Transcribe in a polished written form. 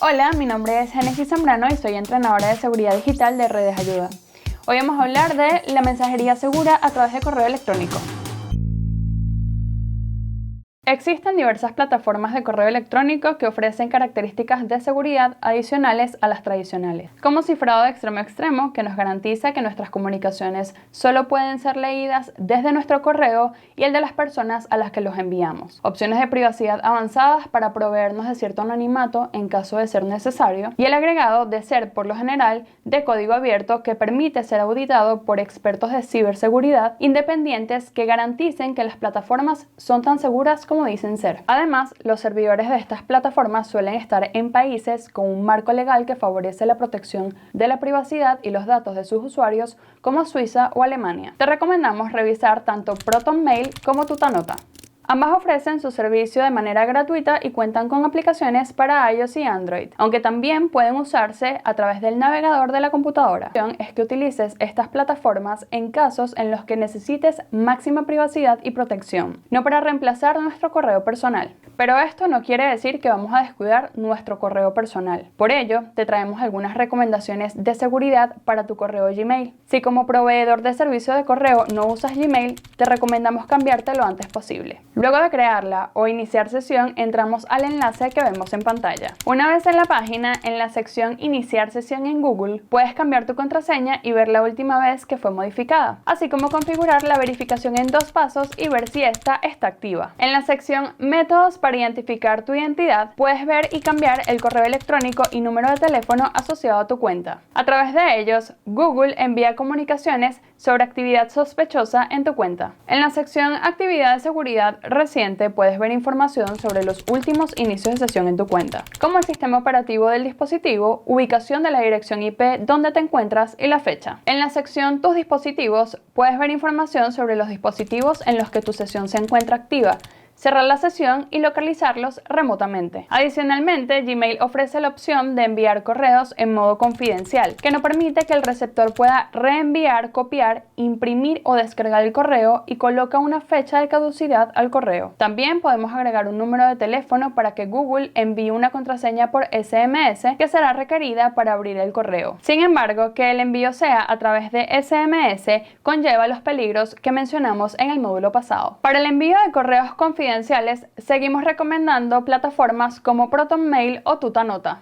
Hola, mi nombre es Génesis Zambrano y soy entrenadora de seguridad digital de Redes Ayuda. Hoy vamos a hablar de la mensajería segura a través de correo electrónico. Existen diversas plataformas de correo electrónico que ofrecen características de seguridad adicionales a las tradicionales, como cifrado de extremo a extremo, que nos garantiza que nuestras comunicaciones solo pueden ser leídas desde nuestro correo y el de las personas a las que los enviamos, opciones de privacidad avanzadas para proveernos de cierto anonimato en caso de ser necesario, y el agregado de ser, por lo general, de código abierto que permite ser auditado por expertos de ciberseguridad independientes que garanticen que las plataformas son tan seguras como dicen ser. Además, los servidores de estas plataformas suelen estar en países con un marco legal que favorece la protección de la privacidad y los datos de sus usuarios, como Suiza o Alemania. Te recomendamos revisar tanto ProtonMail como Tutanota. Ambas ofrecen su servicio de manera gratuita y cuentan con aplicaciones para iOS y Android, aunque también pueden usarse a través del navegador de la computadora. La opción es que utilices estas plataformas en casos en los que necesites máxima privacidad y protección, no para reemplazar nuestro correo personal. Pero esto no quiere decir que vamos a descuidar nuestro correo personal. Por ello, te traemos algunas recomendaciones de seguridad para tu correo Gmail. Si como proveedor de servicio de correo no usas Gmail, te recomendamos cambiarte lo antes posible. Luego de crearla o iniciar sesión, entramos al enlace que vemos en pantalla. Una vez en la página, en la sección Iniciar sesión en Google, puedes cambiar tu contraseña y ver la última vez que fue modificada, así como configurar la verificación en 2 pasos y ver si esta está activa. En la sección Métodos para identificar tu identidad, puedes ver y cambiar el correo electrónico y número de teléfono asociado a tu cuenta. A través de ellos, Google envía comunicaciones sobre actividad sospechosa en tu cuenta. En la sección Actividad de seguridad reciente puedes ver información sobre los últimos inicios de sesión en tu cuenta, como el sistema operativo del dispositivo, ubicación de la dirección IP donde te encuentras y la fecha. En la sección Tus dispositivos puedes ver información sobre los dispositivos en los que tu sesión se encuentra activa, cerrar la sesión y localizarlos remotamente. Adicionalmente, Gmail ofrece la opción de enviar correos en modo confidencial, que no permite que el receptor pueda reenviar, copiar, imprimir o descargar el correo y coloca una fecha de caducidad al correo. También podemos agregar un número de teléfono para que Google envíe una contraseña por SMS que será requerida para abrir el correo. Sin embargo, que el envío sea a través de SMS conlleva los peligros que mencionamos en el módulo pasado. Para el envío de correos confidenciales, seguimos recomendando plataformas como ProtonMail o Tutanota.